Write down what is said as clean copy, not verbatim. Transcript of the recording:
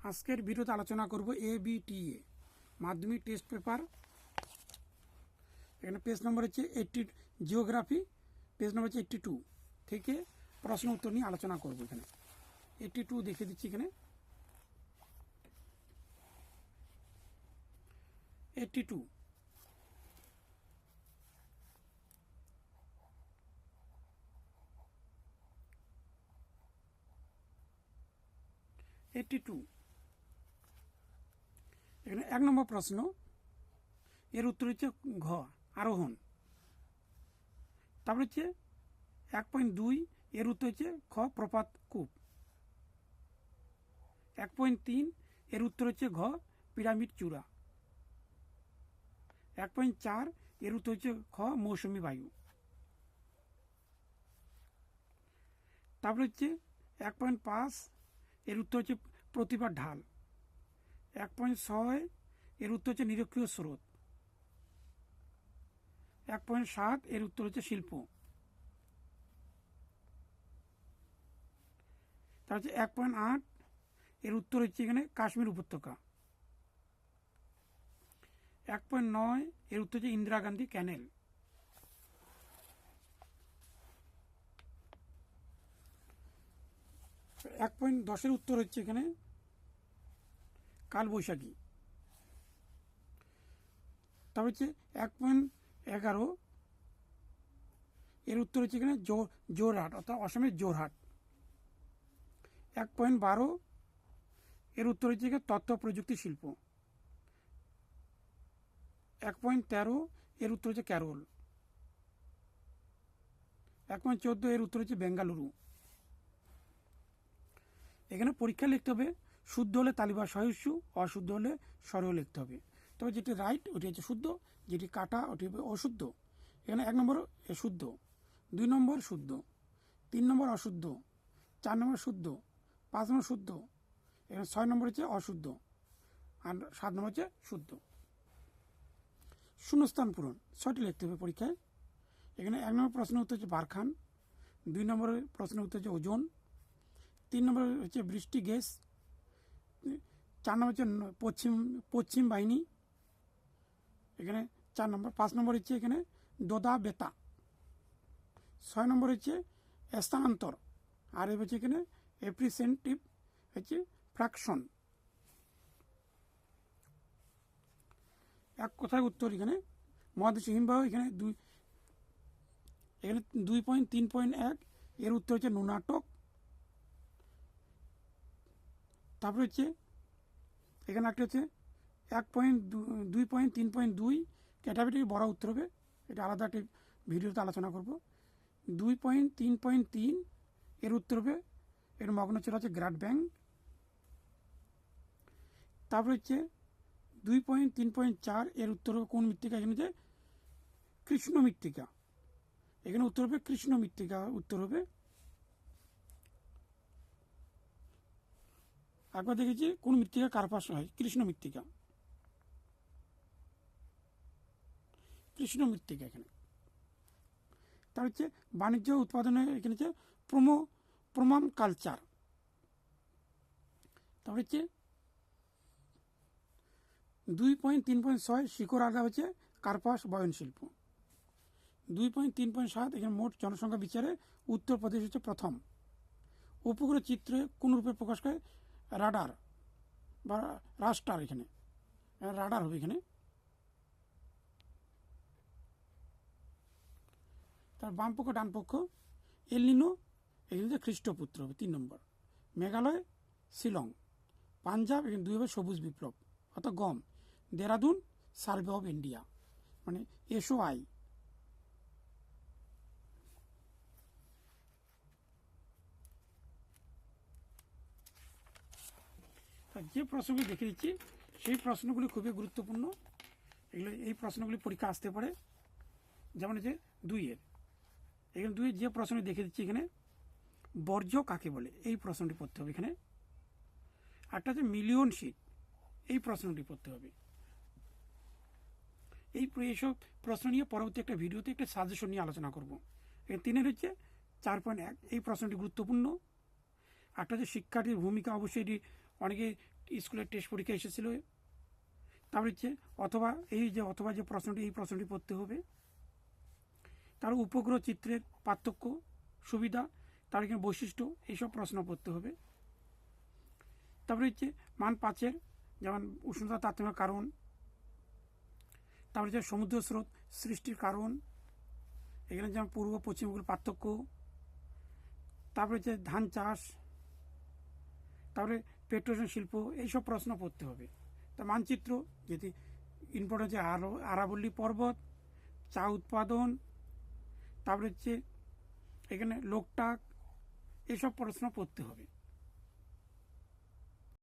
আজকের ভিডিওতে আলোচনা করব ABTA মাধ্যমিক টেস্ট পেপার। এখানে পেজ নম্বর হচ্ছে 80, জিওগ্রাফি পেজ নম্বর হচ্ছে 82 থেকে প্রশ্ন উত্তর নিয়ে আলোচনা করব। এখানে 82 দেখে দিচ্ছি। এখানে 82 এখানে 1 নম্বর প্রশ্ন, এর উত্তর হচ্ছে ঘ, আরোহণ। তারপর হচ্ছে 1.2, এর উত্তর হচ্ছে খ, প্রপাত কূপ। 1.3, এর উত্তর হচ্ছে ঘ, পিরামিড চূড়া। 1.4, এর উত্তর হচ্ছে খ, মৌসুমী বায়ু। তারপর হচ্ছে 1.5, এর উত্তর হচ্ছে প্রতিভার ঢাল। 1.6, এর উত্তর হচ্ছে নিরক্ষীয় স্রোত। 1.7, এর উত্তর হচ্ছে শিল্প। তার হচ্ছে 1.8, এর উত্তর হচ্ছে এখানে কাশ্মীর উপত্যকা। 1.9, এর উত্তর হচ্ছে ইন্দিরা গান্ধী ক্যানেল। 1.10, এর উত্তর হচ্ছে এখানে কালবৈশাখী। তারপর হচ্ছে 1.11, এর উত্তর হচ্ছে এখানে জোরহাট, অর্থাৎ অসমের জোরহাট। 1.12, এর উত্তর হচ্ছে এখানে তথ্য প্রযুক্তি শিল্প। 1.13, এর উত্তর হচ্ছে কেরল। 1.14, এর উত্তর হচ্ছে বেঙ্গালুরু। এখানে পরীক্ষা লিখতে হবে, শুদ্ধ হলে তালিবা সহিষ্ণু, অশুদ্ধ হলে সরল লিখতে হবে। তবে যেটি রাইট ওটি হচ্ছে শুদ্ধ, যেটি কাটা ওটি হবে অশুদ্ধ। এখানে 1 নম্বর শুদ্ধ, 2 নম্বর শুদ্ধ, 3 নম্বর অশুদ্ধ, 4 নম্বর শুদ্ধ, 5 নম্বর শুদ্ধ, এখানে 6 নম্বর হচ্ছে অশুদ্ধ, আর 7 নম্বর হচ্ছে শুদ্ধ। শূন্যস্থান পূরণ 6টি লিখতে হবে পরীক্ষায়। এখানে 1 নম্বর প্রশ্নের উত্তর হচ্ছে বারখান, 2 নম্বরের প্রশ্নের উত্তর হচ্ছে ওজন, 3 নম্বর হচ্ছে বৃষ্টি গ্যাস, 4 নম্বর হচ্ছে পশ্চিম বাহিনী, এখানে 4 নম্বর। 5 নম্বর হচ্ছে এখানে দোদা বেতা। 6 নম্বর হচ্ছে স্থানান্তর, আর হচ্ছে এখানে এপ্রিসেন্টিভ হচ্ছে ফ্র্যাকশন। এক কথায় উত্তর এখানে মহাদেশীয় হিমবাহ। এখানে 2.3.1, এর উত্তর হচ্ছে নুনাটক। তারপরে হচ্ছে এখানে একটা হচ্ছে 2.3.2, ক্যাটাগরি বড় উত্তর হবে, এটা আলাদা একটি ভিডিওতে আলোচনা করব। 2.3.3, এর উত্তর হবে এর মগ্নচল হচ্ছে গ্রাট ব্যাংক। তারপরে হচ্ছে 2.3.4, এর উত্তর হবে কোন মৃত্তিকা? এখানে যে কৃষ্ণ মৃত্তিকা, এখানে উত্তর হবে কৃষ্ণ মৃত্তিকা উত্তর হবে। একবার দেখেছি কোন মৃত্তিকা কার্পাস হয়, কৃষ্ণ মৃত্তিকা, কৃষ্ণ মৃত্তিকা এখানে। তার হচ্ছে বাণিজ্য উৎপাদনে এখানে হচ্ছে প্রোমাম কালচার। তারপরে হচ্ছে 2.3.6, শিকড় আলগা হচ্ছে কার্পাস বয়নশিল্প। 2.3.7, এখানে মোট জনসংখ্যা বিচারে উত্তরপ্রদেশ হচ্ছে প্রথম। উপগ্রহ চিত্রে কোন রূপে প্রকাশ করে? রাডার বা রাস্টার, এখানে রাডার হবে এখানে। তার বাম পক্ষ ডান পক্ষ এলিনো, এখানে যে খ্রিস্টপুত্র হবে 3 নম্বর। মেঘালয় শিলং, পাঞ্জাব এখানে 2 হবে সবুজ বিপ্লব অর্থাৎ গম। দেরাদুন সার্ভে অফ ইন্ডিয়া, মানে SOI। যে প্রশ্নগুলি দেখে দিচ্ছি সেই প্রশ্নগুলি খুবই গুরুত্বপূর্ণ। এই প্রশ্নগুলি পরীক্ষা আসতে পারে। যেমন হচ্ছে 2-এর, এখানে 2-এর যে প্রশ্নটি দেখে দিচ্ছি এখানে বর্জ্য কাকে বলে, এই প্রশ্নটি পড়তে হবে এখানে। একটা হচ্ছে মিলিয়ন শীট, এই প্রশ্নটি পড়তে হবে। এইসব প্রশ্ন নিয়ে পরবর্তী একটা ভিডিওতে একটা সাজেশন নিয়ে আলোচনা করব। এখানে 3-এর হচ্ছে 4.1, এই প্রশ্নটি গুরুত্বপূর্ণ। একটা হচ্ছে শিক্ষার্থীর ভূমিকা, অবশ্যই এটি অনেকে স্কুলের টেস্ট পরীক্ষা এসেছিল। তারপর হচ্ছে অথবা যে প্রশ্নটি, এই প্রশ্নটি পড়তে হবে। তার উপগ্রহ চিত্রের পার্থক্য, সুবিধা, তার এখানে বৈশিষ্ট্য, এইসব প্রশ্ন পড়তে হবে। তারপরে হচ্ছে মান 5-এর, যেমন উষ্ণতা তারতম্যের কারণ, তারপরে হচ্ছে সমুদ্র স্রোত সৃষ্টির কারণ, এখানে যেমন পূর্ব পশ্চিমগুলোর পার্থক্য, তারপরে হচ্ছে ধান চাষ, তারপরে পেট্রোলিয়াম শিল্প, এইসব প্রশ্ন পড়তে হবে। তা মানচিত্র যেটি ইম্পর্টেন্ট, যে আরাবল্লী পর্বত, চা উৎপাদন, তারপরে হচ্ছে এখানে লোকটাক, এসব প্রশ্ন পড়তে হবে।